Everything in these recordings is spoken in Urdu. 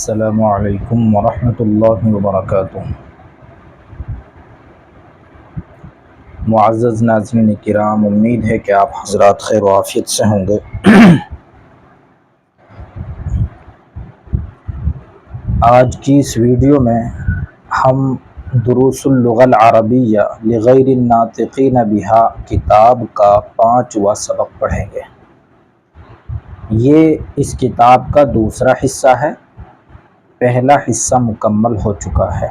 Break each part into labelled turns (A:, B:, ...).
A: السلام علیکم ورحمۃ اللہ وبرکاتہ۔ معزز ناظرین کرام، امید ہے کہ آپ حضرات خیر و عافیت سے ہوں گے۔ آج کی اس ویڈیو میں ہم دروس اللغة العربیہ لغیر الناطقین بہا کتاب کا 5واں سبق پڑھیں گے۔ یہ اس کتاب کا دوسرا حصہ ہے، پہلا حصہ مکمل ہو چکا ہے۔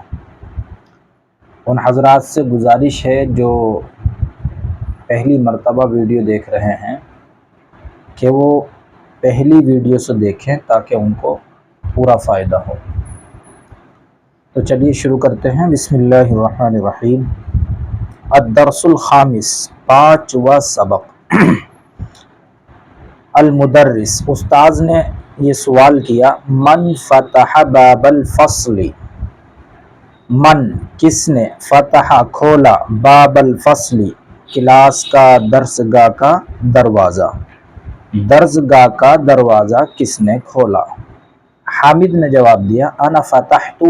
A: ان حضرات سے گزارش ہے جو پہلی مرتبہ ویڈیو دیکھ رہے ہیں کہ وہ پہلی ویڈیو سے دیکھیں تاکہ ان کو پورا فائدہ ہو۔ تو چلیے شروع کرتے ہیں۔ بسم اللہ الرحمن الرحیم۔ الدرس الخامس، 5واں سبق۔ المدرس، استاذ نے یہ سوال کیا، من فتح باب الفصل، من کس نے، فتح کھولا، باب الفصل کلاس کا درسگاہ کا دروازہ، درسگاہ کا دروازہ کس نے کھولا؟ حامد نے جواب دیا، انا فتحتہ،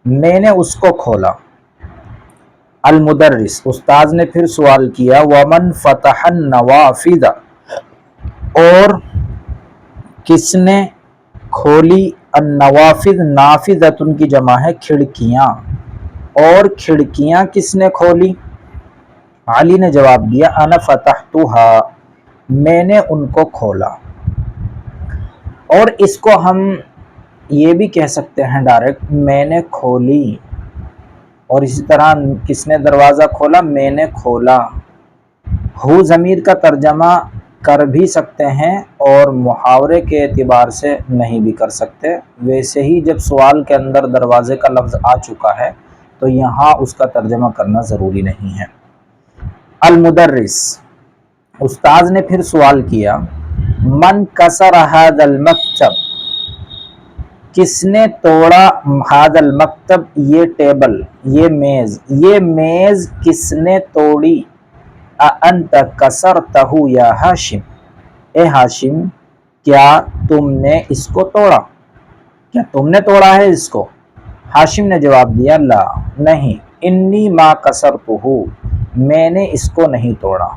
A: میں نے اس کو کھولا۔ المدرس، استاذ نے پھر سوال کیا، ومن فتح النوافذ، اور کس نے کھولی النوافذ، نافذۃ کی جمع ہے کھڑکیاں، اور کھڑکیاں کس نے کھولی؟ علی نے جواب دیا، انا فتحتھا، میں نے ان کو کھولا۔ اور اس کو ہم یہ بھی کہہ سکتے ہیں ڈائریکٹ، میں نے کھولی، اور اسی طرح کس نے دروازہ کھولا؟ میں نے کھولا۔ ہو ضمیر کا ترجمہ کر بھی سکتے ہیں اور محاورے کے اعتبار سے نہیں بھی کر سکتے۔ ویسے ہی جب سوال کے اندر دروازے کا لفظ آ چکا ہے تو یہاں اس کا ترجمہ کرنا ضروری نہیں ہے۔ المدرس، استاذ نے پھر سوال کیا، من کسر ھذا المکتب، کس نے توڑا ھذا المکتب، یہ ٹیبل، یہ میز، یہ میز کس نے توڑی؟ اانت کسرتہ یا ہاشم، اے ہاشم کیا تم نے اس کو توڑا؟ کیا تم نے توڑا ہے اس کو؟ ہاشم نے جواب دیا، لا، نہیں، انی ما کسرتہ، میں نے اس کو نہیں توڑا۔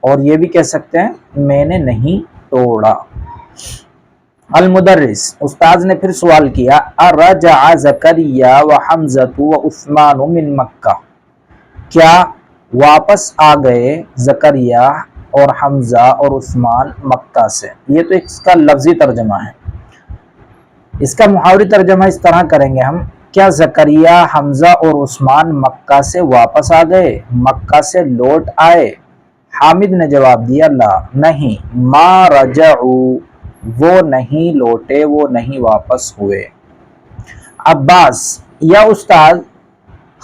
A: اور یہ بھی کہہ سکتے ہیں میں نے نہیں توڑا۔ المدرس، استاذ نے پھر سوال کیا، ارجع زکریا وحمزۃ وعثمان من مکہ، کیا واپس آ گئے زکریا اور حمزہ اور عثمان مکہ سے؟ یہ تو اس کا لفظی ترجمہ ہے۔ اس کا محاوری ترجمہ اس طرح کریں گے ہم، کیا زکریا، حمزہ اور عثمان مکہ سے واپس آ گئے، مکہ سے لوٹ آئے؟ حامد نے جواب دیا، لا، نہیں، ما رجعوا، وہ نہیں لوٹے، وہ نہیں واپس ہوئے۔ عباس، یا استاد،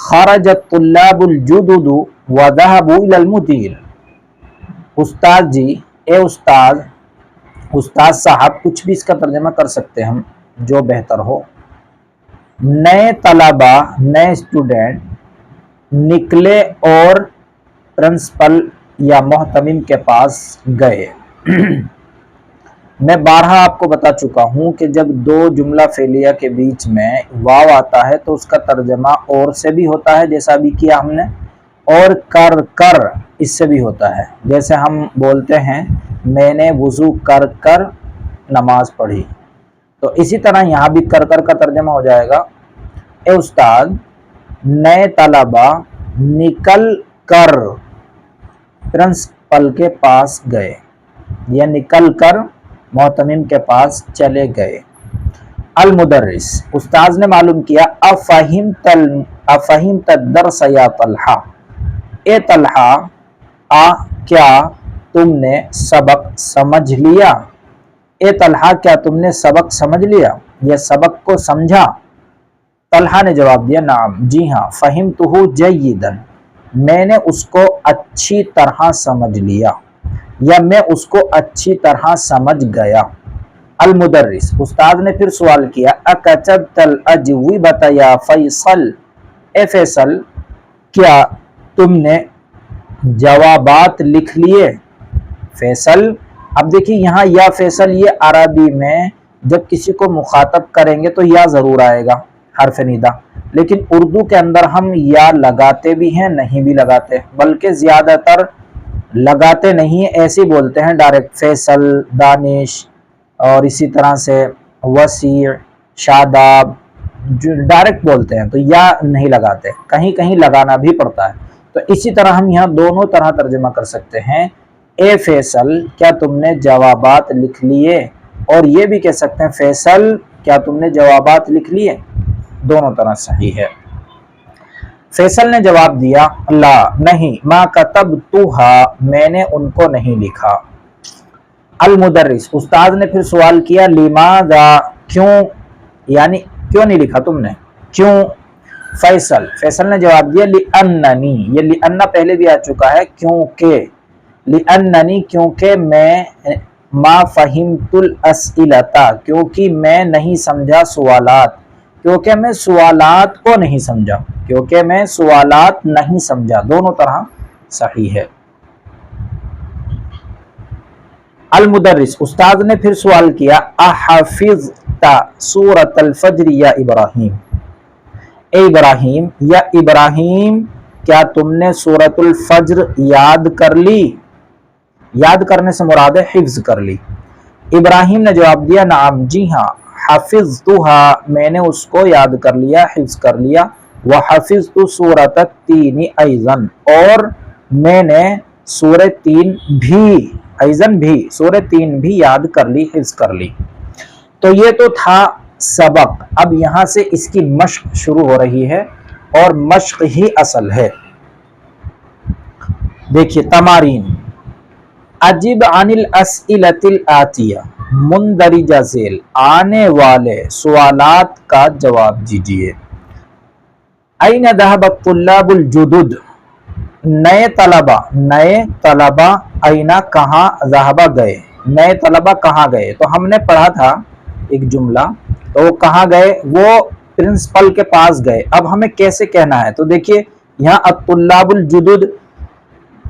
A: خرج الطلاب الجدد وذهبوا الى المدير، استاد جی، اے استاد، استاد صاحب، کچھ بھی اس کا ترجمہ کر سکتے ہم جو بہتر ہو۔ نئے طلبہ، نئے اسٹوڈنٹ نکلے اور پرنسپل یا محتمم کے پاس گئے۔ میں بارہا آپ کو بتا چکا ہوں کہ جب دو جملہ فعلیہ کے بیچ میں واو آتا ہے تو اس کا ترجمہ اور سے بھی ہوتا ہے، جیسا بھی کیا ہم نے، اور کر کر اس سے بھی ہوتا ہے، جیسے ہم بولتے ہیں میں نے وضو کر کر نماز پڑھی، تو اسی طرح یہاں بھی کر کر کا ترجمہ ہو جائے گا، اے استاد، نئے طلبہ نکل کر پرنسپل کے پاس گئے، یا نکل کر محتمم کے پاس چلے گئے۔ المدرس، استاذ نے معلوم کیا، افہمت الدرس یا طلحہ، اے طلحہ، کیا تم نے سبق سمجھ لیا؟ اے طلحہ، کیا تم نے سبق سمجھ لیا یا سبق کو سمجھا؟ طلحہ نے جواب دیا، نعم، جی ہاں، فہمتہ جیدا، میں نے اس کو اچھی طرح سمجھ لیا، یا میں اس کو اچھی طرح سمجھ گیا۔ المدرس، استاد نے پھر سوال کیا، اکتبت الاجوبۃ یا فیصل، اے فیصل، کیا تم نے جوابات لکھ لیے؟ فیصل، اب دیکھیے یہاں یا فیصل، یہ عربی میں جب کسی کو مخاطب کریں گے تو یا ضرور آئے گا حرف ندا، لیکن اردو کے اندر ہم یا لگاتے بھی ہیں نہیں بھی لگاتے، بلکہ زیادہ تر لگاتے نہیں، ایسے ہی بولتے ہیں ڈائریکٹ، فیصل، دانش، اور اسی طرح سے وسیع، شاداب، جو ڈائریکٹ بولتے ہیں تو یا نہیں لگاتے، کہیں کہیں لگانا بھی پڑتا ہے۔ تو اسی طرح ہم یہاں دونوں طرح ترجمہ کر سکتے ہیں، اے فیصل کیا تم نے جوابات لکھ لیے، اور یہ بھی کہہ سکتے ہیں فیصل کیا تم نے جوابات لکھ لیے، دونوں طرح صحیح ہے۔ فیصل نے جواب دیا لا نہیں، ما کتبتھا میں نے ان کو نہیں لکھا۔ المدرس استاد نے پھر سوال کیا لماذا کیوں، یعنی کیوں نہیں لکھا تم نے، کیوں؟ فیصل نے جواب دیا لأننی، یہ لأن پہلے بھی آ چکا ہے، کیونکہ، لأننی کیونکہ میں، ما فہمت الاسئلۃ کیونکہ میں نہیں سمجھا سوالات، کیونکہ میں سوالات کو نہیں سمجھا، کیونکہ میں سوالات نہیں سمجھا، دونوں طرح صحیح ہے۔ المدرس استاد نے پھر سوال کیا احفظت سورۃ الفجر یا ابراہیم، اے ابراہیم یا ابراہیم کیا تم نے سورۃ الفجر یاد کر لی، یاد کرنے سے مراد ہے حفظ کر لی۔ ابراہیم نے جواب دیا نعم جی ہاں، حفظتها میں نے اس کو یاد کر لیا، حفظ کر لیا، وحفظت سورۃ التین ایضا اور میں نے سورہ تین بھی، ایضاً بھی، سورہ تین بھی یاد کر لی، حفظ کر لی۔ تو یہ تو تھا سبق، اب یہاں سے اس کی مشق شروع ہو رہی ہے، اور مشق ہی اصل ہے۔ دیکھیے تمارین، اجب عن الاسئلۃ الآتیہ، مندرجہ ذیل آنے والے سوالات کا جواب دیجیے۔ این ذهب الطلاب الجدد، نئے طلبہ این کہاں، ذهب گئے، نئے طلبہ کہاں گئے، تو ہم نے پڑھا تھا ایک جملہ، تو وہ کہاں گئے، وہ پرنسپل کے پاس گئے۔ اب ہمیں کیسے کہنا ہے، تو دیکھیے یہاں الطلاب الجدد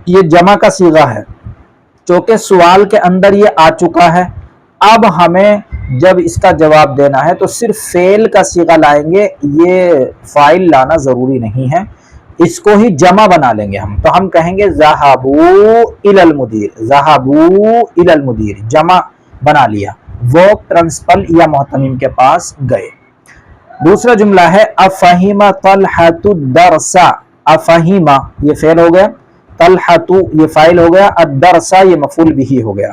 A: یہ جمع کا صیغہ ہے، چونکہ سوال کے اندر یہ آ چکا ہے، اب ہمیں جب اس کا جواب دینا ہے تو صرف فعل کا صیغہ لائیں گے، یہ فاعل لانا ضروری نہیں ہے، اس کو ہی جمع بنا لیں گے ہم، تو ہم کہیں گے ذهبوا الی المدیر، ذهبوا الی المدیر، جمع بنا لیا، وہ پرنسپل یا محتمم کے پاس گئے۔ دوسرا جملہ ہے افہم طلحۃ الدرس، افہم یہ فعل ہو گیا، طلحۃ یہ فاعل ہو گیا، الدرس یہ مفعول بھی ہو گیا،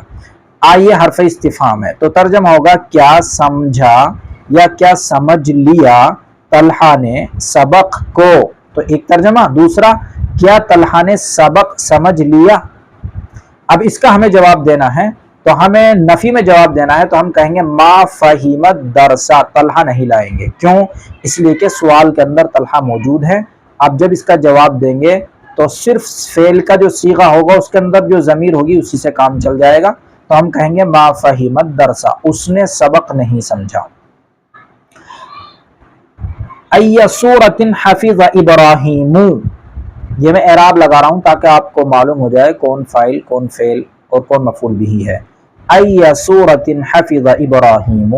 A: آئیے حرف استفہام ہے، تو ترجمہ ہوگا کیا سمجھا یا کیا سمجھ لیا طلحہ نے سبق کو، تو ایک ترجمہ، دوسرا کیا طلحہ نے سبق سمجھ لیا۔ اب اس کا ہمیں جواب دینا ہے، تو ہمیں نفی میں جواب دینا ہے، تو ہم کہیں گے ما فہم الدرس، طلحہ نہیں لائیں گے، کیوں؟ اس لیے کہ سوال کے اندر طلحہ موجود ہے، اب جب اس کا جواب دیں گے تو صرف فعل کا جو صیغہ ہوگا اس کے اندر جو ضمیر ہوگی اسی سے کام چل جائے گا، تو ہم کہیں گے ما فہم الدرس، اس نے سبق نہیں سمجھا۔ ای سورۃ حفظ ابراہیم، یہ میں اعراب لگا رہا ہوں تاکہ آپ کو معلوم ہو جائے کون فاعل کون فعل اور کون مفعول بھی ہے۔ ای سورۃ حفظ ابراہیم،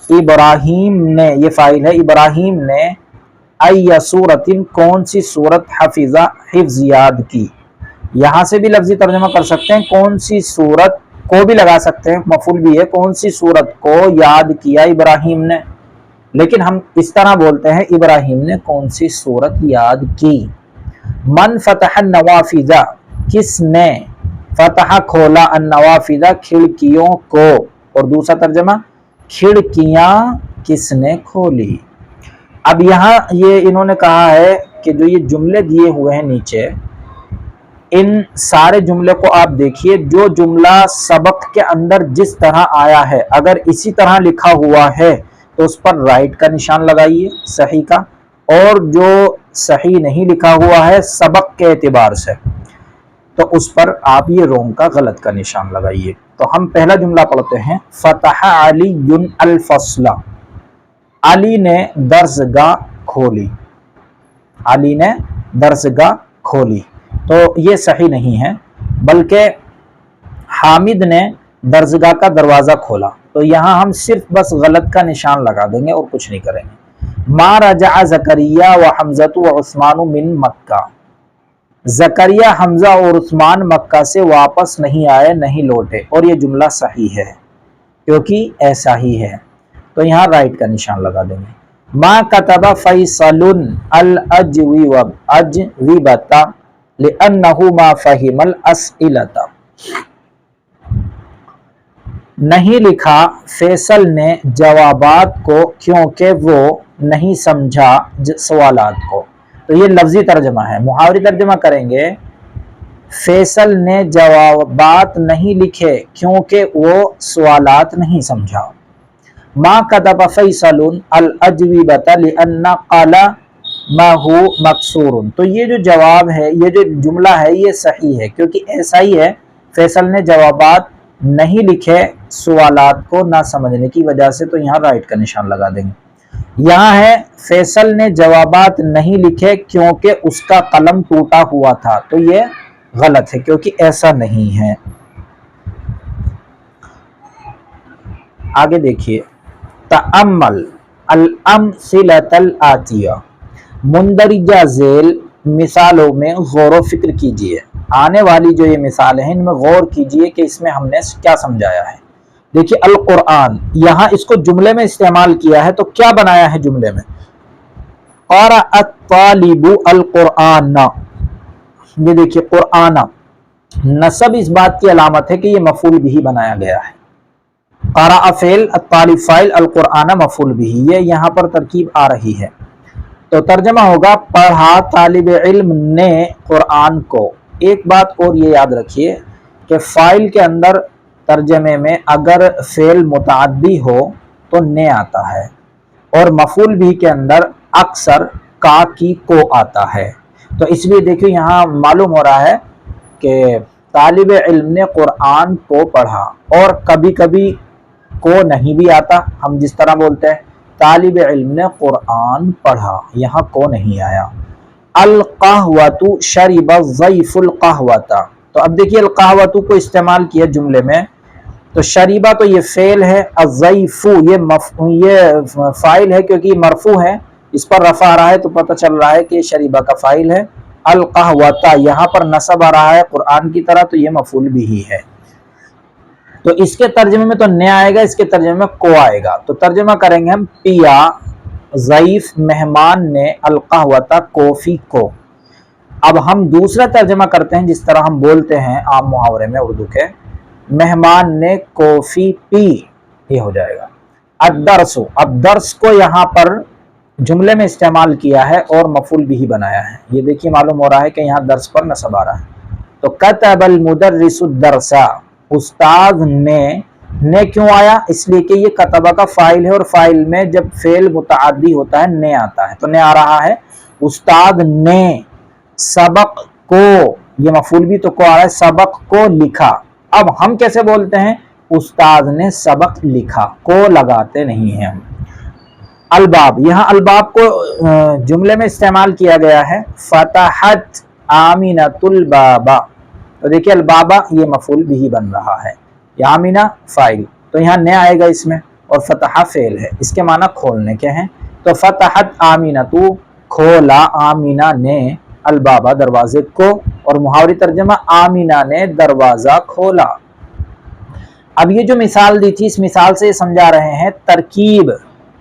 A: ابراہیم نے یہ فاعل ہے، ابراہیم نے ای سورۃ کون سی سورت حفظ حفظ یاد کی، یہاں سے بھی لفظی ترجمہ کر سکتے ہیں، کون سی سورت کو بھی لگا سکتے ہیں، مفعول بھی ہے، کون سی سورت کو یاد کیا ابراہیم نے، لیکن ہم اس طرح بولتے ہیں ابراہیم نے کون سی سورت یاد کی۔ من فتح النوافذ، کس نے، فتح کھولا، النوافذ کھڑکیوں کو، اور دوسرا ترجمہ کھڑکیاں کس نے کھولی۔ اب یہاں یہ انہوں نے کہا ہے کہ جو یہ جملے دیے ہوئے ہیں نیچے، ان سارے جملے کو آپ دیکھیے، جو جملہ سبق کے اندر جس طرح آیا ہے اگر اسی طرح لکھا ہوا ہے تو اس پر رائٹ کا نشان لگائیے صحیح کا، اور جو صحیح نہیں لکھا ہوا ہے سبق کے اعتبار سے تو اس پر آپ یہ رونگ کا غلط کا نشان لگائیے۔ تو ہم پہلا جملہ پڑھتے ہیں، فتح علی الفصل، علی نے درسگاہ کھولی، علی نے درسگاہ کھولی، تو یہ صحیح نہیں ہے، بلکہ حامد نے درسگاہ کا دروازہ کھولا، تو یہاں ہم صرف بس غلط کا نشان لگا دیں گے اور کچھ نہیں کریں گے۔ ما رجع زکریا و حمزۃ و عثمان من مکہ، زکریا، حمزہ اور عثمان مکہ سے واپس نہیں آئے، نہیں لوٹے، اور یہ جملہ صحیح ہے کیونکہ ایسا ہی ہے، تو یہاں رائٹ کا نشان لگا دیں گے۔ ما کتب فیصل الاجوبۃ لأنہ ما فہم الاسئلۃ، نہیں لکھا فیصل نے جوابات کو کیونکہ وہ نہیں سمجھا سوالات کو۔ تو یہ لفظی ترجمہ ہے، محاوری ترجمہ کریں گے، فیصل نے جوابات نہیں لکھے کیونکہ وہ سوالات نہیں سمجھا۔ ما کتب فیصل الاجوبۃ لأن قلمہ مکسور، تو یہ جو جواب ہے، یہ جو جملہ ہے، یہ صحیح ہے کیونکہ ایسا ہی ہے، فیصل نے جوابات نہیں لکھے سوالات کو نہ سمجھنے کی وجہ سے، تو یہاں رائٹ کا نشان لگا دیں گے۔ یہاں ہے فیصل نے جوابات نہیں لکھے کیونکہ اس کا قلم ٹوٹا ہوا تھا، تو یہ غلط ہے کیونکہ ایسا نہیں ہے۔ آگے دیکھیے، تأمل الامثلۃ الآتیہ، مندرجہ ذیل مثالوں میں غور و فکر کیجئے۔ آنے والی جو یہ مثالیں ہیں ان میں غور کیجئے کہ اس میں ہم نے کیا سمجھایا ہے۔ دیکھیے القرآن، یہاں اس کو جملے میں استعمال کیا ہے تو کیا بنایا ہے جملے میں؟ قرأ الطالب القرآن، یہ دیکھیے قرآن، نصب اس بات کی علامت ہے کہ یہ مفعول بھی بنایا گیا ہے۔ قرأ فعل، الطالب فاعل، القرآن مفعول بھی، یہ یہاں پر ترکیب آ رہی ہے۔ تو ترجمہ ہوگا پڑھا طالب علم نے قرآن کو۔ ایک بات اور یہ یاد رکھیے کہ فاعل کے اندر ترجمے میں اگر فعل متعدی ہو تو نے آتا ہے، اور مفعول بھی کے اندر اکثر کا کی کو آتا ہے۔ تو اس لیے دیکھیں یہاں معلوم ہو رہا ہے کہ طالب علم نے قرآن کو پڑھا، اور کبھی کبھی کو نہیں بھی آتا، ہم جس طرح بولتے ہیں طالب علم نے قرآن پڑھا، یہاں کو نہیں آیا۔ القہوۃ شرب الضیف القہوۃ، تو اب دیکھیے القہوۃ کو استعمال کیا جملے میں، تو شریبہ تو یہ فعل ہے، الضیف یہ فاعل ہے کیونکہ یہ مرفوع ہے، اس پر رفع آ رہا ہے تو پتہ چل رہا ہے کہ شریبہ کا فاعل ہے۔ القہوۃ یہاں پر نصب آ رہا ہے قرآن کی طرح، تو یہ مفعول بھی ہے۔ تو اس کے ترجمے میں تو نے آئے گا، اس کے ترجمے میں کو آئے گا، تو ترجمہ کریں گے ہم پیا ضیف مہمان نے القہوۃ کافی کو۔ اب ہم دوسرا ترجمہ کرتے ہیں جس طرح ہم بولتے ہیں عام محاورے میں اردو کے، مہمان نے کافی پی، یہ ہو جائے گا۔ الدرس، اب درس کو یہاں پر جملے میں استعمال کیا ہے اور مفعول بھی بنایا ہے، یہ دیکھیے معلوم ہو رہا ہے کہ یہاں درس پر نصب آ رہا ہے۔ تو کتب المدرس الدرس، استاد نے کیوں آیا؟ اس لیے کہ یہ کتبہ کا فاعل ہے، اور فاعل میں جب فعل متعدی ہوتا ہے نے آتا ہے، تو نے آ رہا ہے۔ استاد نے سبق کو، یہ مفعول بھی تو کو آ رہا ہے، سبق کو لکھا۔ اب ہم کیسے بولتے ہیں؟ استاد نے سبق لکھا، کو لگاتے نہیں ہیں ہم۔ الباب، یہاں الباب کو جملے میں استعمال کیا گیا ہے، فتحت آمینۃ الباب، تو دیکھیے البابہ یہ مفعول بھی بن رہا ہے، یہ آمینہ فاعل، تو یہاں نے آئے گا اس میں، اور فتح فعل ہے، اس کے معنی کھولنے کے ہیں، تو فتحت آمینۃ کھولا آمینہ نے، البابہ دروازے کو، اور محاوری ترجمہ آمینہ نے دروازہ کھولا۔ اب یہ جو مثال دی تھی، اس مثال سے یہ سمجھا رہے ہیں ترکیب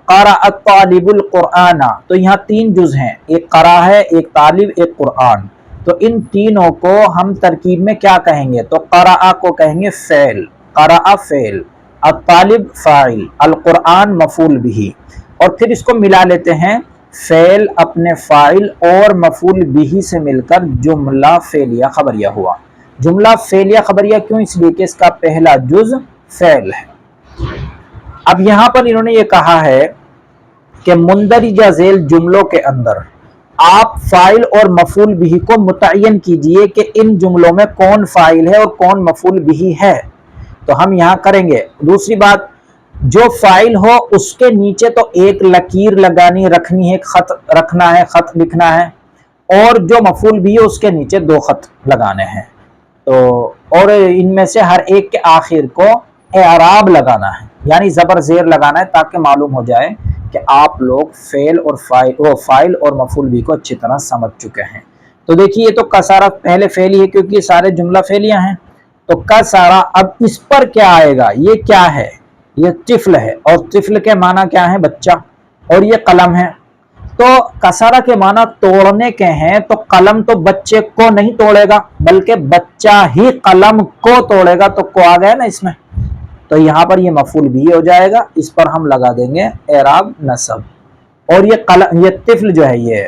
A: قرأ الطالب القرآن، تو یہاں تین جز ہیں، ایک قرأ ہے، ایک طالب، ایک قرآن، تو ان تینوں کو ہم ترکیب میں کیا کہیں گے؟ تو قرأ کو کہیں گے فعل، قرأ فعل، الطالب فاعل، القرآن مفعول بھی، اور پھر اس کو ملا لیتے ہیں، فعل اپنے فاعل اور مفعول بھی سے مل کر جملہ فعلیہ خبریہ ہوا۔ جملہ فعلیہ خبریہ کیوں؟ اس لیے کہ اس کا پہلا جز فعل ہے۔ اب یہاں پر انہوں نے یہ کہا ہے کہ مندرجہ ذیل جملوں کے اندر آپ فاعل اور مفعول بھی کو متعین کیجئے کہ ان جملوں میں کون فاعل ہے اور کون مفعول بھی ہے، تو ہم یہاں کریں گے۔ دوسری بات، جو فاعل ہو اس کے نیچے تو ایک لکیر لگانی رکھنی ہے، خط رکھنا ہے، خط لکھنا ہے، اور جو مفعول بھی ہے اس کے نیچے دو خط لگانے ہیں، تو اور ان میں سے ہر ایک کے آخر کو اعراب لگانا ہے۔ یعنی زبر زیر لگانا ہے تاکہ معلوم ہو جائے کہ آپ لوگ فعل اور فاعل اور مفعول بھی کو اچھی طرح سمجھ چکے ہیں۔ تو دیکھیے یہ تو کسارہ پہلے فعلی ہے کیونکہ یہ سارے جملہ فعلیاں ہیں، تو کسارہ اب اس پر کیا آئے گا؟ یہ کیا ہے؟ یہ طفل ہے، اور طفل کے معنی کیا ہے؟ بچہ، اور یہ قلم ہے۔ تو کسارہ کے معنی توڑنے کے ہیں، تو قلم تو بچے کو نہیں توڑے گا بلکہ بچہ ہی قلم کو توڑے گا، تو کو آ گیا نا اس میں، تو یہاں پر یہ مفعول بھی ہو جائے گا، اس پر ہم لگا دیں گے اعراب نصب، اور یہ طفل جو ہے یہ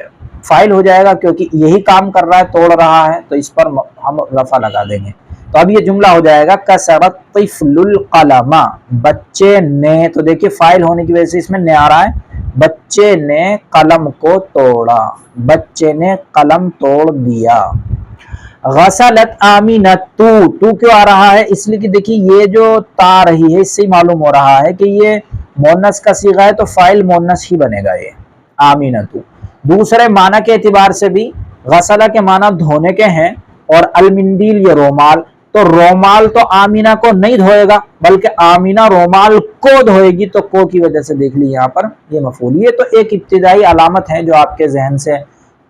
A: فاعل ہو جائے گا کیونکہ یہی کام کر رہا ہے، توڑ رہا ہے، تو اس پر ہم رفع لگا دیں گے۔ تو اب یہ جملہ ہو جائے گا کسرت طفل القلم، بچے نے، تو دیکھیے فاعل ہونے کی وجہ سے اس میں نے آ رہا ہے، بچے نے قلم کو توڑا، بچے نے قلم توڑ دیا۔ غسلت آمینت، تو کیوں آ رہا ہے؟ اس لیے کہ دیکھیے یہ جو تا رہی ہے اس سے معلوم ہو رہا ہے کہ یہ مؤنث کا صیغہ ہے، تو فاعل مؤنث ہی بنے گا یہ آمینت۔ دوسرے معنی کے اعتبار سے بھی غسلہ کے معنی دھونے کے ہیں، اور المندیل یہ رومال، تو رومال تو آمینہ کو نہیں دھوئے گا بلکہ آمینہ رومال کو دھوئے گی، تو کو کی وجہ سے دیکھ لی یہاں پر یہ مفعول۔ یہ تو ایک ابتدائی علامت ہے جو آپ کے ذہن سے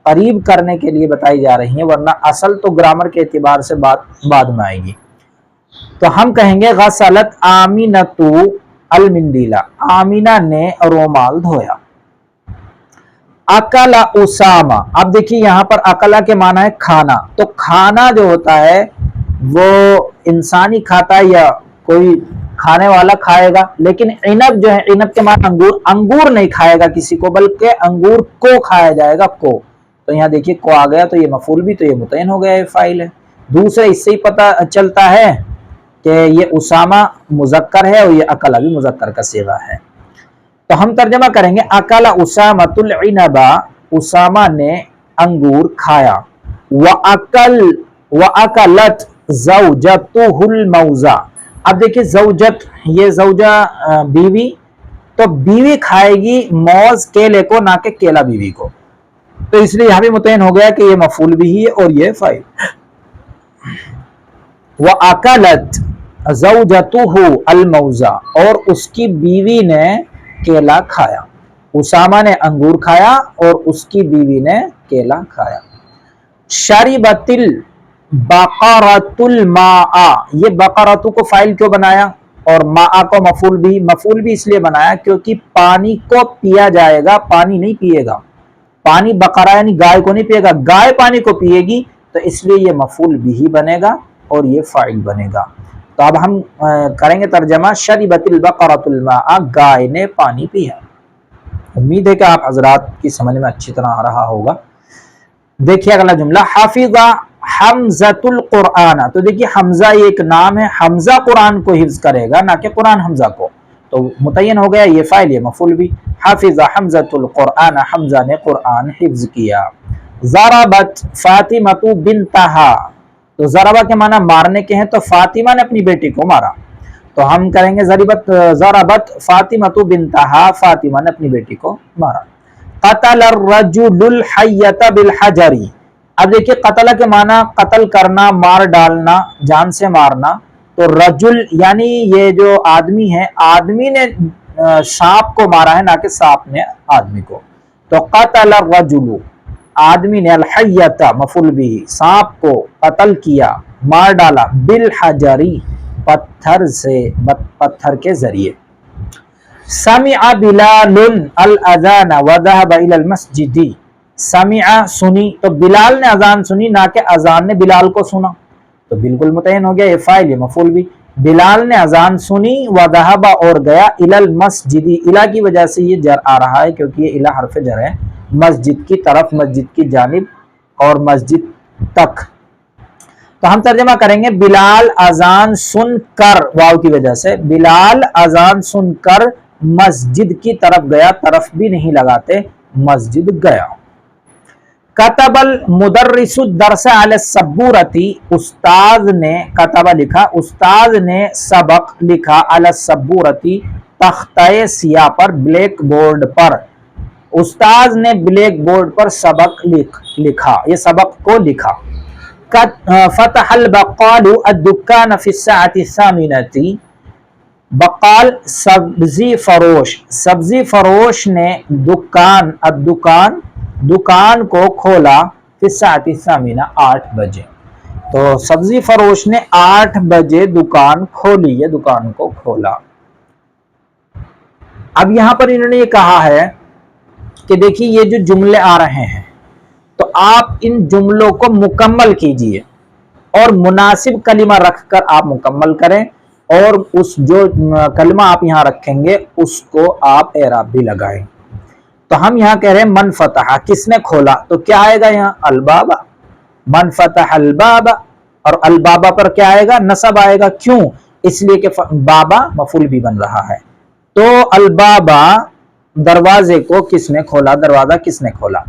A: قریب کرنے کے لیے بتائی جا رہی ہیں، ورنہ اصل تو گرامر کے اعتبار سے بعد میں آئے گی۔ تو ہم کہیں گے غسلت آمینۃ المندیلا، آمینہ نے رومال دھویا۔ اکل اسامہ، اب دیکھیے یہاں پر اکلا کے معنی ہے کھانا، تو کھانا جو ہوتا ہے وہ انسانی کھاتا ہے یا کوئی کھانے والا کھائے گا، لیکن عنب جو ہے، عنب کے معنی انگور، انگور نہیں کھائے گا کسی کو بلکہ انگور کو کھایا جائے گا، کو، تو یہاں دیکھیے کو آ گیا، تو یہ مفعول بھی، تو یہ متعین ہو گیا، یہ فاعل ہے۔ دوسرے اس سے ہی پتہ چلتا ہے کہ یہ اسامہ مذکر ہے اور یہ اکلا بھی مذکر کا صیغہ ہے۔ تو ہم ترجمہ کریں گے اکل اسامۃ العنب، اسامہ نے انگور کھایا۔ وَأَكَلَتْ زَوْجَتُهُ الْمَوْزَ، اب دیکھیں زوجت، یہ زوجہ بیوی، تو بیوی کھائے گی موز کیلے کو، نہ کہ کیلا بیوی کو، تو اس لیے یہاں بھی متعین ہو گیا کہ یہ مفعول بھی ہے اور یہ فاعل۔ وَأَكَلَتْ زَوْجَتُهُ الْمَوْزَ، اور اس کی بیوی نے کیلا کھایا، اسامہ نے انگور کھایا اور اس کی بیوی نے کیلا کھایا۔ شربت البقرۃ الماء، یہ بقرۃ کو فاعل کیوں بنایا اور ماء کو مفعول بھی اس لیے بنایا کیونکہ پانی کو پیا جائے گا، پانی نہیں پیے گا، پانی بقرہ یعنی گائے کو نہیں پیے گا، گائے پانی کو پیے گی، تو اس لیے یہ مفعول بھی بنے گا اور یہ فاعل بنے گا۔ تو اب ہم کریں گے ترجمہ، شربت البقرۃ الماء، گائے نے پانی پیا۔ امید ہے کہ آپ حضرات کی سمجھ میں اچھی طرح آ رہا ہوگا۔ دیکھیے اگلا جملہ، حفظ حمزۃ القرآن، تو دیکھیے حمزہ یہ ایک نام ہے، حمزہ قرآن کو حفظ کرے گا نہ کہ قرآن حمزہ کو، تو متعین ہو گیا یہ فاعل، یہ مفعول بھی۔ حفظ حمزۃ القرآن، حمزہ نے قرآن حفظ کیا۔ ضربت فاطمۃ بنتہا، تو ضربہ کے معنی مارنے کے ہیں، تو فاطمہ نے اپنی بیٹی کو مارا، تو ہم کریں گے ضربت فاطمۃ بنتہا، فاطمہ نے اپنی بیٹی کو مارا۔ قتل الرجل الحیۃ بالحجر، اب دیکھیے قتل کے معنی قتل کرنا، مار ڈالنا، جان سے مارنا، تو رجل یعنی یہ جو آدمی ہے، آدمی نے سانپ کو مارا ہے نہ کہ سانپ نے آدمی کو، تو قتل الرجل، آدمی نے، الحیۃ مفعول بھی، سانپ کو قتل کیا، مار ڈالا، بالحجری پتھر سے، پتھر کے ذریعے۔ سمع بلال الاذان وذهب الى المسجد، سمع سنی، تو بلال نے اذان سنی نہ کہ اذان نے بلال کو سنا، تو بالکل متعین ہو گیا یہ فاعل، یہ مفعول بھی۔ بلال نے اذان سنی، وذهب اور گیا، الى المسجد، الى کی وجہ سے یہ جر آ رہا ہے کیونکہ یہ الى حرف جر ہے، مسجد کی طرف، مسجد کی جانب اور مسجد تک۔ تو ہم ترجمہ کریں گے بلال اذان سن کر، واو کی وجہ سے، بلال اذان سن کر مسجد کی طرف گیا، طرف بھی نہیں لگاتے، مسجد گیا۔ کتب المدرس الدرس علی السبورۃ، استاد نے، کتب لکھا، استاد نے سبق لکھا، علی السبورۃ تختہ سیاہ پر، بلیک بورڈ پر، استاد نے بلیک بورڈ پر سبق لکھا، یہ سبق کو لکھا۔ فتح البقال الدکان فی الساعۃ الثامنۃ، بقال سبزی فروش، سبزی فروش نے دکان کو کھولا فی الساعۃ الثامنہ 8 بجے، تو سبزی فروش نے 8 بجے دکان کھولی، یہ دکان کو کھولا۔ اب یہاں پر انہوں نے یہ کہا ہے کہ دیکھیے یہ جو جملے آ رہے ہیں تو آپ ان جملوں کو مکمل کیجئے اور مناسب کلمہ رکھ کر آپ مکمل کریں، اور اس جو کلمہ آپ یہاں رکھیں گے اس کو آپ اعراب بھی لگائیں۔ تو ہم یہاں کہہ رہے ہیں من فتح، کس نے کھولا، تو کیا آئے گا یہاں البابا، من فتح البابا، اور البابا پر کیا آئے گا نصب آئے گا، کیوں، اس لیے کہ بابا مفعول بھی بن رہا ہے۔ تو البابا دروازے کو کس نے کھولا، دروازہ کس نے کھولا۔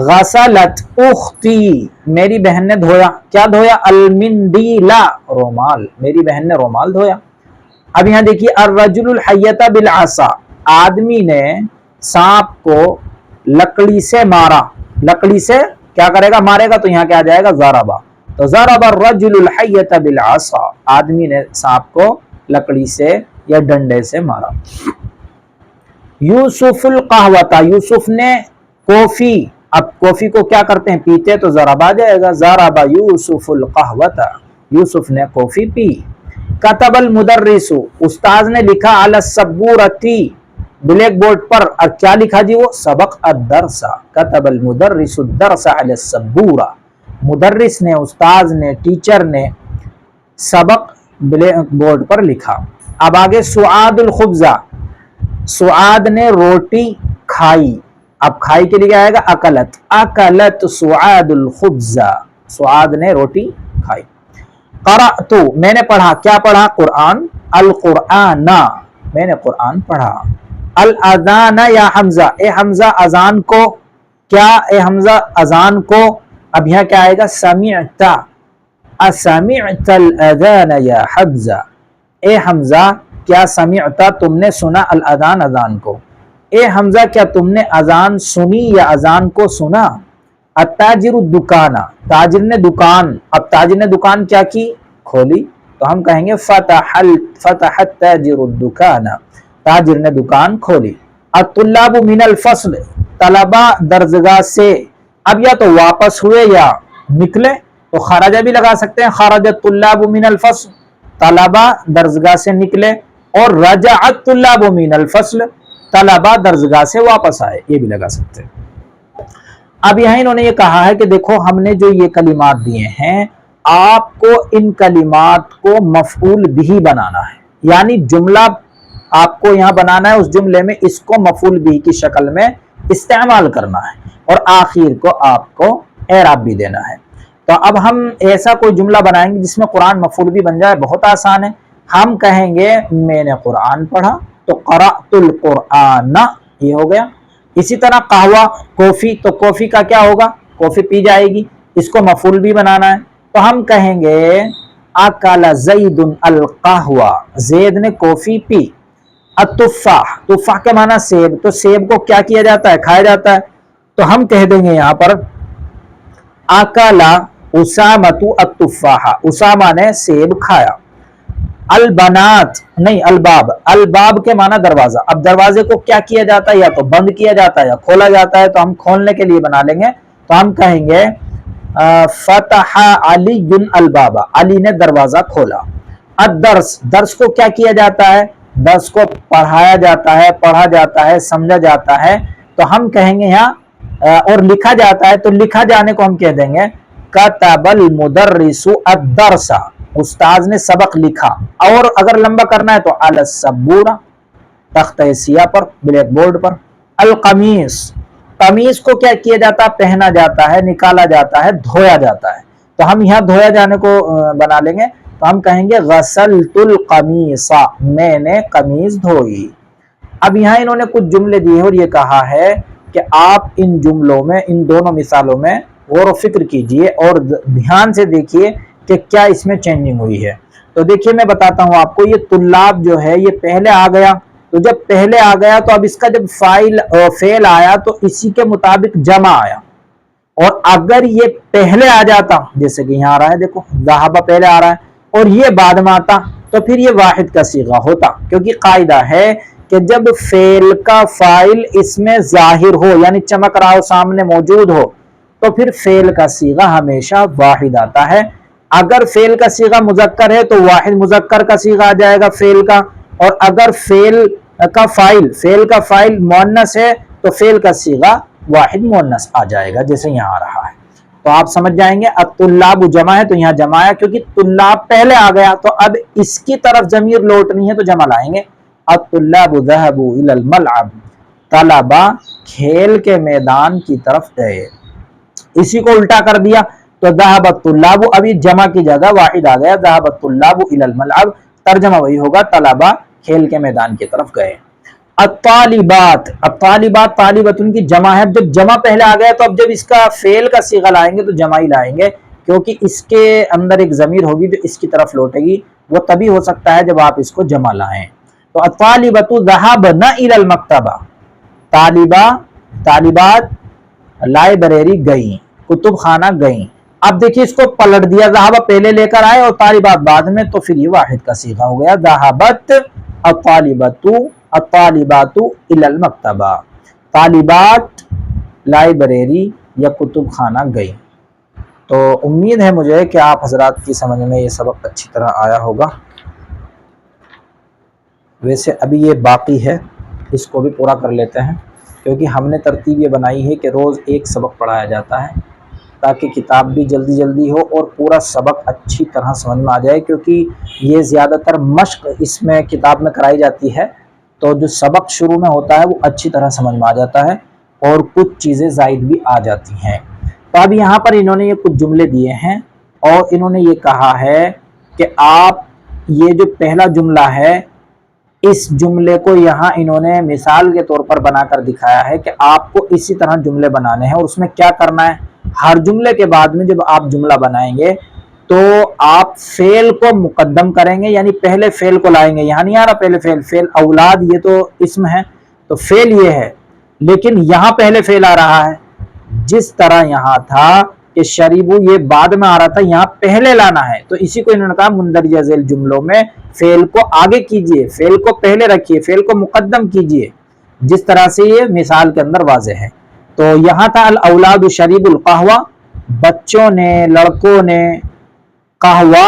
A: غسلت اختی، میری بہن نے دھویا، کیا دھویا، المندیلا، رومال، میری بہن نے رومال دھویا۔ اب یہاں دیکھیے الرجل الحیۃ بالعصا، آدمی نے سانپ کو لکڑی سے مارا، لکڑی سے کیا کرے گا مارے گا، تو یہاں کیا جائے گا ضربا، تو ضرب الرجل الحیۃ بالعصا، آدمی نے سانپ کو لکڑی سے یا ڈنڈے سے مارا۔ یوسف القہوۃ، یوسف نے کافی، اب کافی کو کیا کرتے ہیں پیتے، تو ضرب آ جائے گا، ضرب یوسف القہوۃ، یوسف نے کافی پی۔ کتب المدرس، استاذ نے لکھا، علی السبورۃ، بلیک بورڈ پر، اور کیا لکھا جی وہ، سبق الدرس، کتب المدرس الدرس علی السبورہ، مدرس نے، استاذ نے، ٹیچر نے سبق بلیک بورڈ پر لکھا۔ اب آگے سعاد الخبزہ، سعاد نے روٹی کھائی، اب کھائی کے لیے آئے گا اکلت، اکلت سعاد الخبزہ، سعاد نے روٹی کھائی۔ قرأت، میں نے پڑھا، کیا پڑھا، قرآن، القرآن، میں نے قرآن پڑھا۔ الاذان یا حمزہ، اے حمزہ اذان کو، کیا، اے حمزہ اذان کو، اب یہاں کیا آئے گا سمعت، اسمعت الاذان یا حمزہ، اے حمزہ کیا سمعت تم نے سنا، الاذان اذان کو، اے حمزہ کیا تم نے اذان سنی یا اذان کو سنا۔ التاجر الدکان، تاجر نے دکان، اب تاجر نے دکان کیا کی، کھولی، تو ہم کہیں گے فتح التاجر الدکان، تاجر نے دکان کھولی۔ الطلاب من الفصل، طلبہ درسگاہ سے، اب یا تو واپس ہوئے یا نکلے، تو خرجہ بھی لگا سکتے ہیں، خرج الطلاب من الفصل، طلبہ درسگاہ سے نکلے، اور رجع الطلاب من الفصل، طلبہ درسگاہ سے واپس آئے، یہ بھی لگا سکتے ہیں۔ اب یہاں انہوں نے یہ کہا ہے کہ دیکھو ہم نے جو یہ کلمات دیے ہیں آپ کو ان کلمات کو مفعول بھی بنانا ہے، یعنی جملہ آپ کو یہاں بنانا ہے، اس جملے میں اس کو مفعول بھی کی شکل میں استعمال کرنا ہے، اور آخر کو آپ کو اعراب بھی دینا ہے۔ تو اب ہم ایسا کوئی جملہ بنائیں گے جس میں قرآن مفعول بھی بن جائے، بہت آسان ہے۔ ہم کہیں گے میں نے قرآن پڑھا، تو قرأت القرآن، یہ ہو گیا۔ اسی طرح قہوہ کافی، تو کافی کا کیا ہوگا، کافی پی جائے گی، اس کو مفعول بھی بنانا ہے، تو ہم کہیں گے اکل زید القہوہ، زید نے کافی پی۔ التفاح، تفاح کے معنی سیب، تو سیب کو کیا کیا جاتا ہے، کھایا جاتا ہے، تو ہم کہہ دیں گے یہاں پر اکل اسامۃ التفاح، اسامہ نے سیب کھایا۔ البنات، نہیں الباب، الباب کے معنی دروازہ، اب دروازے کو کیا کیا جاتا ہے، یا تو بند کیا جاتا ہے یا کھولا جاتا ہے، تو ہم کھولنے کے لیے بنا لیں گے، تو ہم کہیں گے فتح علی الباب، علی نے دروازہ کھولا۔ الدرس، درس کو کیا کیا جاتا ہے، درس کو پڑھایا جاتا ہے، پڑھا جاتا ہے، سمجھا جاتا ہے، تو ہم کہیں گے یہاں، اور لکھا جاتا ہے، تو لکھا جانے کو ہم کہہ دیں گے کتب المدرس الدرس، استاذ نے سبق لکھا، اور اگر لمبا کرنا ہے تو علی السبورہ، تختہ سیاہ پر، بلیک بورڈ پر۔ القمیص، قمیص کو کیا کیا جاتا ہے، پہنا جاتا ہے، نکالا جاتا ہے، دھویا جاتا ہے، تو ہم یہاں دھویا جانے کو بنا لیں گے، تو ہم کہیں گے غسلت القمیص، میں نے قمیص دھوئی۔ اب یہاں انہوں نے کچھ جملے دیے اور یہ کہا ہے کہ آپ ان جملوں میں، ان دونوں مثالوں میں غور و فکر کیجئے اور دھیان سے دیکھیے کہ کیا اس میں چینجنگ ہوئی ہے۔ تو دیکھیے میں بتاتا ہوں آپ کو، یہ طلاب جو ہے یہ پہلے آ گیا، تو جب پہلے آ گیا تو اب اس کا جب فعل آیا تو اسی کے مطابق جمع آیا، اور اگر یہ پہلے آ جاتا، جیسے کہ یہاں آ رہا ہے، دیکھو ذہب پہلے آ رہا ہے اور یہ بعد میں آتا، تو پھر یہ واحد کا صیغہ ہوتا، کیونکہ قاعدہ ہے کہ جب فعل کا فاعل اس میں ظاہر ہو یعنی چمک رہا ہو، سامنے موجود ہو، تو پھر فعل کا صیغہ ہمیشہ واحد آتا ہے۔ اگر فعل کا صیغہ مذکر ہے تو واحد مذکر کا صیغہ آ جائے گا فعل کا، اور اگر فعل کا فاعل مؤنث ہے تو فعل کا صیغہ واحد مؤنث آ جائے گا، جیسے یہاں آ رہا ہے۔ تو آپ سمجھ جائیں گے الطلاب جمع ہے تو یہاں جمع ہے، کیونکہ طلاب پہلے آ گیا تو اب اس کی طرف ضمیر لوٹنی ہے تو جمع لائیں گے۔ الطلاب ذهبوا الى الملعب، طلبا کھیل کے میدان کی طرف گئے۔ اسی کو الٹا کر دیا تو ذهب الطلاب، ابھی جمع کی جگہ واحد آ گیا، ذهب الطلاب الى الملعب، ترجمہ وہی ہوگا طلبا کھیل کے میدان کی طرف گئے۔ الطالبات، الطالبات طالبتن کی جمع ہے، جب جمع پہلے آ گیا تو اب جب اس کا فعل کا صیغہ لائیں گے تو جمع ہی لائیں گے، کیونکہ اس کے اندر ایک ضمیر ہوگی جو اس کی طرف لوٹے گی، وہ تبھی ہو سکتا ہے جب آپ اس کو جمع لائیں۔ تو الطالبات ذهبن الى المکتبہ، طالبات لائبریری گئیں، کتب خانہ گئیں۔ اب دیکھیے اس کو پلٹ دیا، ذهب پہلے لے کر آئے اور طالبات بعد میں، تو پھر یہ واحد کا صیغہ ہو گیا، ذهبت الطالبات الى المکتبہ، طالبات لائبریری یا کتب خانہ گئی۔ تو امید ہے مجھے کہ آپ حضرات کی سمجھ میں یہ سبق اچھی طرح آیا ہوگا۔ ویسے ابھی یہ باقی ہے، اس کو بھی پورا کر لیتے ہیں، کیونکہ ہم نے ترتیب یہ بنائی ہے کہ روز ایک سبق پڑھایا جاتا ہے تاکہ کتاب بھی جلدی جلدی ہو اور پورا سبق اچھی طرح سمجھ میں آ جائے، کیونکہ یہ زیادہ تر مشق اس میں کتاب میں کرائی جاتی ہے، تو جو سبق شروع میں ہوتا ہے وہ اچھی طرح سمجھ میں آ جاتا ہے اور کچھ چیزیں زائد بھی آ جاتی ہیں۔ تو اب یہاں پر انہوں نے یہ کچھ جملے دیے ہیں اور انہوں نے یہ کہا ہے کہ آپ یہ جو پہلا جملہ ہے اس جملے کو یہاں انہوں نے مثال کے طور پر بنا کر دکھایا ہے کہ آپ کو اسی طرح جملے بنانے ہیں، اور اس میں کیا کرنا ہے، ہر جملے کے بعد میں جب آپ جملہ بنائیں گے تو آپ فعل کو مقدم کریں گے، یعنی پہلے فعل کو لائیں گے۔ یہاں نہیں آ رہا پہلے فعل اولاد یہ تو اسم ہے تو فعل یہ ہے، لیکن یہاں پہلے فعل آ رہا ہے، جس طرح یہاں تھا کہ شریبو یہ بعد میں آ رہا تھا، یہاں پہلے لانا ہے، تو اسی کو انہوں نے کہا مندرجہ ذیل جملوں میں فعل کو آگے کیجئے، فعل کو پہلے رکھیے، فعل کو مقدم کیجئے، جس طرح سے یہ مثال کے اندر واضح ہے۔ تو یہاں تھا الاولاد شریب القہوہ، بچوں نے، لڑکوں نے قہوہ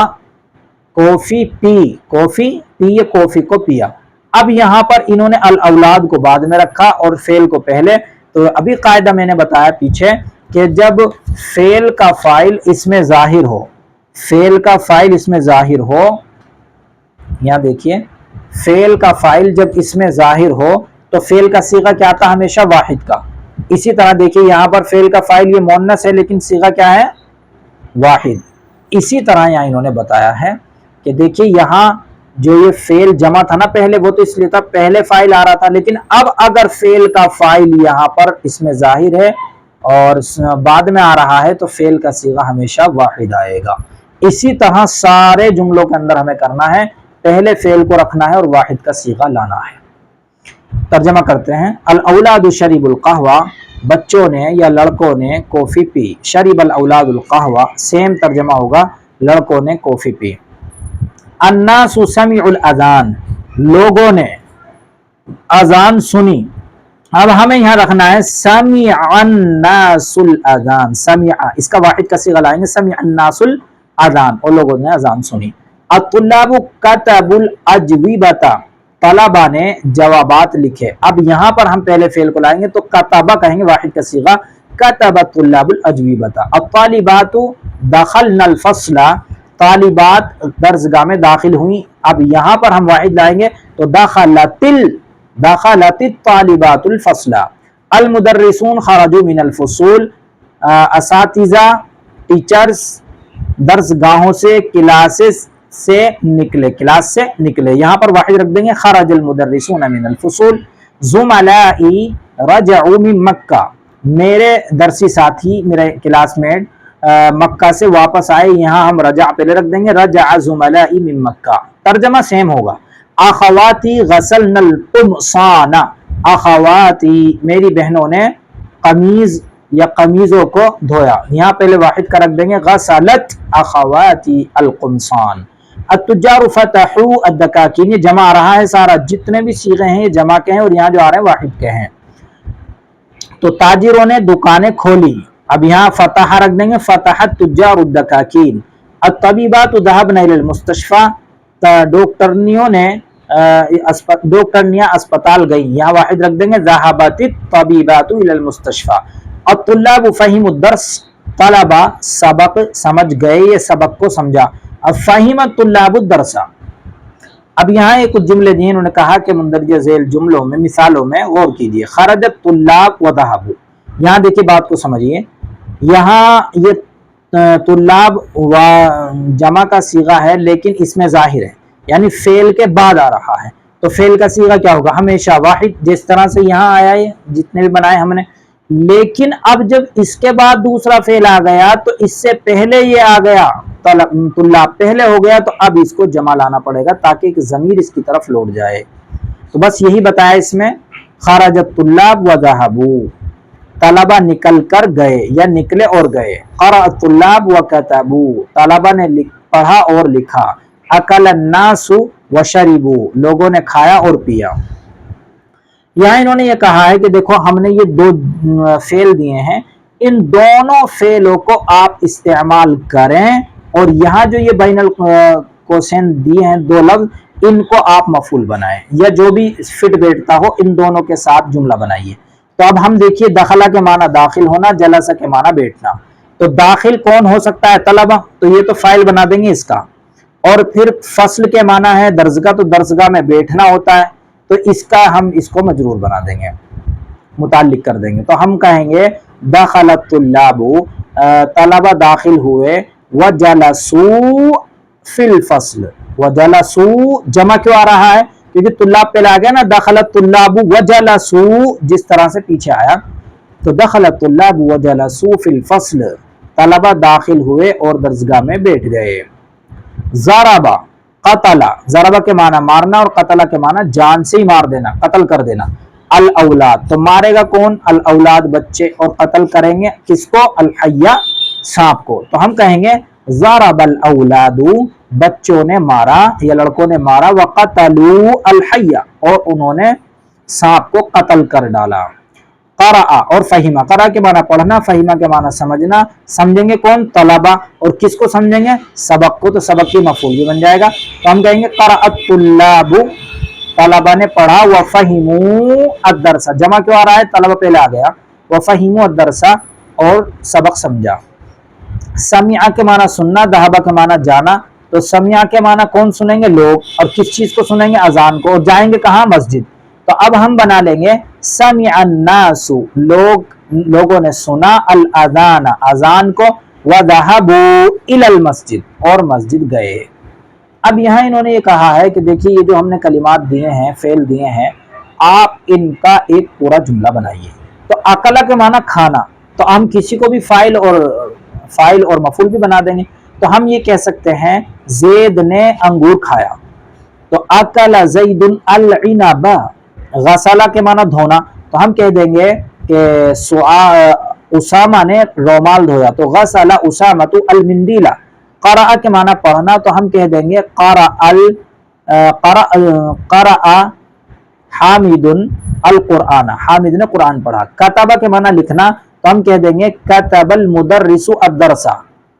A: کافی پی، کافی پی، کافی کو پیا۔ اب یہاں پر انہوں نے الاولاد کو بعد میں رکھا اور فعل کو پہلے، تو ابھی قاعدہ میں نے بتایا پیچھے کہ جب فعل کا فاعل اس میں ظاہر ہو، فعل کا فاعل اس میں ظاہر ہو، یہاں دیکھیے فعل کا فاعل جب اس میں ظاہر ہو تو فعل کا صیغہ کیا آتا ہے، ہمیشہ واحد کا۔ اسی طرح دیکھیے یہاں پر فعل کا فاعل یہ مؤنث ہے لیکن صیغہ کیا ہے، واحد۔ اسی طرح یہاں انہوں نے بتایا ہے کہ دیکھیے یہاں جو یہ فعل جمع تھا نا پہلے، وہ تو اس لیے تھا پہلے فاعل آ رہا تھا، لیکن اب اگر فعل کا فاعل یہاں پر اس میں ظاہر ہے اور بعد میں آ رہا ہے تو فعل کا صیغہ ہمیشہ واحد آئے گا۔ اسی طرح سارے جملوں کے اندر ہمیں کرنا ہے، پہلے فعل کو رکھنا ہے اور واحد کا صیغہ لانا ہے۔ ترجمہ کرتے ہیں، الاولاد شریب القہوہ، بچوں نے یا لڑکوں نے کافی پی، شریب الاولاد القہوہ، سیم ترجمہ ہوگا لڑکوں نے کافی پی۔ الناس سمعوا الاذان، لوگوں نے اذان سنی، اب ہمیں یہاں رکھنا ہے سمع الناس الاذان، سمع اس کا واحد کا صیغہ لائیں گے، سمع الناس الاذان، اور لوگوں نے اذان سنی۔ الطلاب كتبوا الاجوبۃ، طلبہ نے جوابات لکھے۔ اب یہاں پر ہم پہلے فعل کو لائیں گے تو کتبہ کہیں گے، واحد کا صیغہ، كتب الطلاب الاجوبۃ۔ الطالبات دخلن الفصل، طالبات درسگاہ میں داخل ہوئیں۔ اب یہاں پر ہم واحد لائیں گے تو دخلت الطالبات الفصل۔ المدرسون خرجوا من الفصول، اساتذہ ٹیچرز درسگاہوں سے، کلاسز سے نکلے، کلاس سے نکلے، یہاں پر واحد رکھ دیں گے، خرج المدرسون من الفصول۔ زملائی رجعوا من مکہ، میرے درسی ساتھی، میرے کلاس میٹ مکہ سے واپس آئے، یہاں ہم رجع پہلے رکھ دیں گے، رجع زملائی من مکہ، ترجمہ سیم ہوگا۔ اخواتی غسلن القمصان، اخواتی میری بہنوں نے قمیض یا قمیضوں کو دھویا، یہاں پہلے واحد کا رکھ دیں گے، غسلت اخواتی القمصان۔ التجار فتحوا الدکاکین، یہ جمع آ رہا ہے سارا، جتنے بھی صیغے ہیں یہ جمع کے ہیں، اور یہاں جو آ رہے ہیں واحد کے ہیں۔ تو تاجروں نے دکانیں کھولی، اب یہاں فتح رکھ دیں گے، فتحت تجار الدکاکین۔ الطبیبات ذهبن الى المستشفى، ڈاکٹرنیوں نے ڈاکٹرنیاں اسپتال گئی، یہاں واحد رکھ دیں گے، ذهبت الطبیبات الى المستشفى۔ الطلاب فهموا الدرس، طلبہ سبق سمجھ گئے، یہ سبق کو سمجھا۔ اب فہم الطلاب الدرس، اب یہاں یہ کچھ جملے دیے، انہوں نے کہا کہ مندرجہ ذیل جملوں میں مثالوں میں غور کیجیے۔ خرج الطلاب وذهبوا، یہاں دیکھیے بات کو سمجھیے، یہاں یہ طلاب و جمع کا صیغہ ہے لیکن اس میں ظاہر ہے، یعنی فعل کے بعد آ رہا ہے، تو فعل کا صیغہ کیا ہوگا؟ ہمیشہ واحد، جس طرح سے یہاں آیا ہے جتنے بھی بنائے ہم نے۔ لیکن اب جب اس کے بعد دوسرا فعل آ گیا تو اس سے پہلے یہ آ گیا، طلاب پہلے ہو گیا، تو اب اس کو جمع لانا پڑے گا تاکہ ایک ضمیر اس کی طرف لوٹ جائے۔ تو بس یہی بتایا اس میں، خرج الطلاب وذهبوا، طلبہ نکل کر گئے یا نکلے اور گئے۔ قرأ الطلاب وكتبوا، طلبہ نے پڑھا اور لکھا۔ اکل الناس وشربوا، لوگوں نے کھایا اور پیا۔ یہاں انہوں نے یہ کہا ہے کہ دیکھو ہم نے یہ دو فعل دیے ہیں، ان دونوں فعلوں کو آپ استعمال کریں، اور یہاں جو یہ بین القوسین دیے ہیں دو لفظ، ان کو آپ مفعول بنائیں، یا جو بھی فٹ بیٹھتا ہو ان دونوں کے ساتھ جملہ بنائیے۔ تو اب ہم دیکھیے، دخلہ کے معنی داخل ہونا، جلسہ کے معنی بیٹھنا، تو داخل کون ہو سکتا ہے؟ طلبہ، تو یہ تو فاعل بنا دیں گے اس کا، اور پھر فصل کے معنی ہے درسگاہ، تو درسگاہ میں بیٹھنا ہوتا ہے، تو اس کا ہم اس کو مجرور بنا دیں گے، متعلق کر دیں گے، تو ہم کہیں گے دخل الطلاب، طلبہ داخل ہوئے، وجلسوا فی الفصل، وجلسوا جمع کیوں آ رہا ہے؟ کیونکہ طلاب پہلے آ گیا نا، دخل الطلاب وجلسوا، جس طرح سے پیچھے آیا، تو دخل الطلاب وجلسوا فی الفصل، طلبہ داخل ہوئے اور درسگاہ میں بیٹھ گئے۔ ضرب قتل، ضرب کے معنی مارنا، اور قتل کے معنی جان سے ہی مار دینا، قتل کر دینا۔ الاولاد، تو مارے گا کون؟ الاولاد بچے، اور قتل کریں گے کس کو؟ الحیہ، سانپ کو، تو ہم کہیں گے ضرب الاولاد، بچوں نے مارا یا لڑکوں نے مارا، وقتلوا الحیہ، اور انہوں نے سانپ کو قتل کر ڈالا۔ قرأ اور فہمہ، قرأ کے معنی پڑھنا، فہمہ کے معنی سمجھنا، سمجھیں گے کون؟ طلبہ، اور کس کو سمجھیں گے؟ سبق کو، تو سبق کی مفعول بھی بن جائے گا، تو ہم کہیں گے قرأ الطلاب، طلبہ نے پڑھا، وفہموا الدرس، جمع کیوں آ رہا ہے؟ طلبہ پہلے آ گیا، وفہموا الدرس، اور سبق سمجھا۔ سمع کے معنی سننا، ذهب کے معنی جانا، تو سمع کے معنی کون سنیں گے؟ لوگ، اور کس چیز کو سنیں گے؟ اذان کو، اور جائیں گے کہاں؟ مسجد، تو اب ہم بنا لیں گے سمع الناس، لوگوں نے سنا، الاذان، اذان کو، وذهبوا الى المسجد، اور مسجد گئے۔ اب یہاں انہوں نے یہ کہا ہے کہ دیکھیے یہ جو ہم نے کلمات دیے ہیں، فعل دیے ہیں، آپ ان کا ایک پورا جملہ بنائیے۔ تو اکلا کے معنی کھانا، تو ہم کسی کو بھی فاعل اور مفعول بھی بنا دیں گے، تو ہم یہ کہہ سکتے ہیں زید نے انگور کھایا، تو اکل زید العنب، غسلہ کے معنی دھونا، تو ہم کہہ دیں گے کہ اسامہ نے رومال دھویا، تو غسل اسامۃ المندیل۔ قرأ کے معنی پڑھنا، تو ہم کہہ دیں گے قرأ حامد القرآن، حامد نے قرآن پڑھا۔ کتب کے معنی لکھنا، تو ہم کہہ دیں گے کتب المدرس الدرس،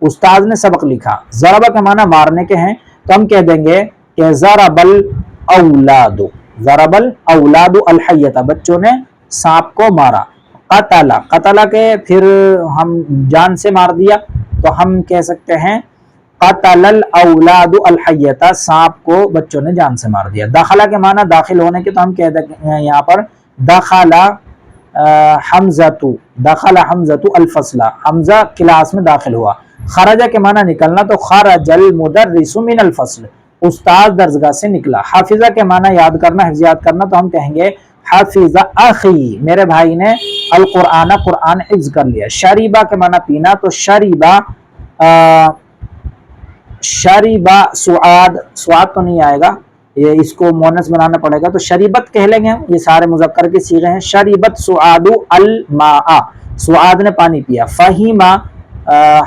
A: استاد نے سبق لکھا۔ ضرب کے معنی مارنے کے ہیں، تو ہم کہہ دیں گے کہ ضرب الاولاد، ضرب الاولاد الحیۃ، بچوں نے سانپ کو مارا۔ قتل، قتل کے پھر ہم جان سے مار دیا، تو ہم کہہ سکتے ہیں قتل الاولاد الحیۃ، سانپ کو بچوں نے جان سے مار دیا۔ دخلہ کے معنی داخل ہونے کے، تو ہم کہہ دیں ہیں یہاں پر دخل حمزۃ، دخل حمزۃ الفصل، حمزہ کلاس میں داخل ہوا۔ خرج کے معنی نکلنا، تو خرج المدرس من الفصل، استاد درسگاہ سے نکلا۔ حافظہ کے معنی یاد کرنا، حفظ یاد کرنا، تو ہم کہیں گے حافظ اخی، میرے بھائی نے القرآن، قرآن حفظ کر لیا۔ شریبہ کے معنی پینا، تو شریبہ سعاد، سعاد تو نہیں آئے گا، یہ اس کو مونس بنانا پڑے گا، تو شریبت کہہ لیں گے، یہ سارے مذکر کے صیغے ہیں۔ شریبت سعاد الماء، سعاد نے پانی پیا۔ فہم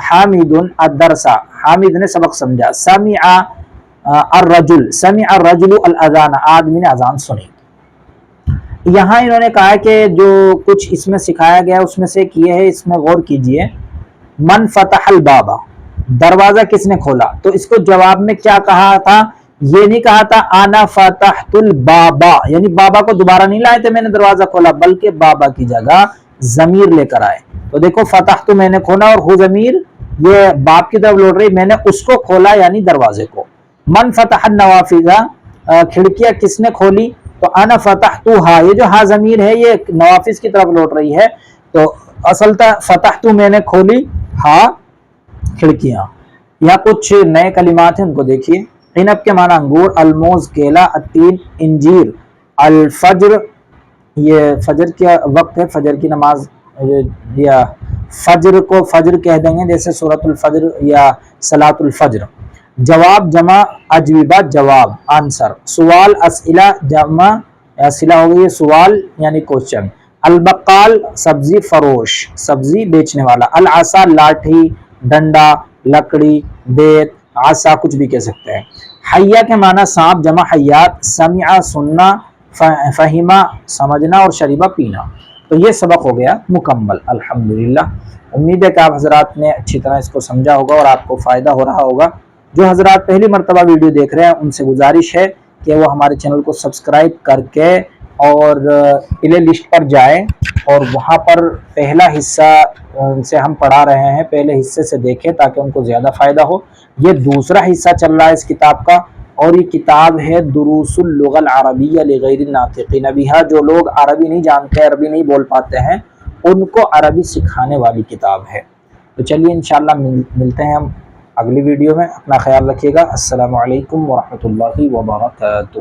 A: حامد الدرس، حامد نے سبق سمجھا۔ سمع الرجل سمع الرجل الاذان، آدمی نے اذان سنی. یہاں انہوں نے کہا کہ جو کچھ اس میں سکھایا گیا اس میں سے ایک یہ ہے، اس میں غور کیجئے، من فتح البابا، دروازہ کس نے کھولا. تو اس کو جواب میں کیا کہا تھا، یہ نہیں کہا تھا انا فتحت البابا، یعنی بابا کو دوبارہ نہیں لائے تھے میں نے دروازہ کھولا، بلکہ بابا کی جگہ ضمیر لے کر آئے. تو دیکھو فتحت میں نے کھولا اور ہو ضمیر یہ باپ کی طرف لوٹ رہی، میں نے اس کو کھولا یعنی دروازے کو. من فتح النوافذ، کھڑکیاں کس نے کھولی، تو انا فتحتها، یہ جو ہا ضمیر ہے یہ نوافذ کی طرف لوٹ رہی ہے، تو اصل تھا فتحت میں نے کھولی ہا کھڑکیاں. یہاں کچھ نئے کلمات ہیں ان کو دیکھیے. عنب کے معنی انگور، الموز کیلا، التین انجیر، الفجر یہ فجر کا وقت ہے، فجر کی نماز، یا فجر کو فجر کہہ دیں گے جیسے سورۃ الفجر یا صلاۃ الفجر. جواب جمع اجوبہ جواب آنسر. سوال اسئلہ جمع اسئلہ ہو گئی سوال یعنی کوشچن. البقال سبزی فروش، سبزی بیچنے والا. العصا لاٹھی، ڈنڈا، لکڑی، بیت، عصا کچھ بھی کہہ سکتے ہیں. حیا کے معنی سانپ جمع حیات. سمع سننا، فہمہ سمجھنا، اور شریبہ پینا. تو یہ سبق ہو گیا مکمل الحمدللہ. امید ہے کہ آپ حضرات نے اچھی طرح اس کو سمجھا ہوگا اور آپ کو فائدہ ہو رہا ہوگا. جو حضرات پہلی مرتبہ ویڈیو دیکھ رہے ہیں ان سے گزارش ہے کہ وہ ہمارے چینل کو سبسکرائب کر کے اور پلے لسٹ پر جائیں اور وہاں پر پہلا حصہ سے ہم پڑھا رہے ہیں، پہلے حصے سے دیکھیں تاکہ ان کو زیادہ فائدہ ہو. یہ دوسرا حصہ چل رہا ہے اس کتاب کا، اور یہ کتاب ہے دروس اللغة العربیہ لغیر الناطقین بہا. جو لوگ عربی نہیں جانتے، عربی نہیں بول پاتے ہیں، ان کو عربی سکھانے والی کتاب ہے. تو چلیے انشاءاللہ ملتے ہیں ہم اگلی ویڈیو میں. اپنا خیال رکھیے گا. السلام علیکم ورحمۃ اللہ وبرکاتہ.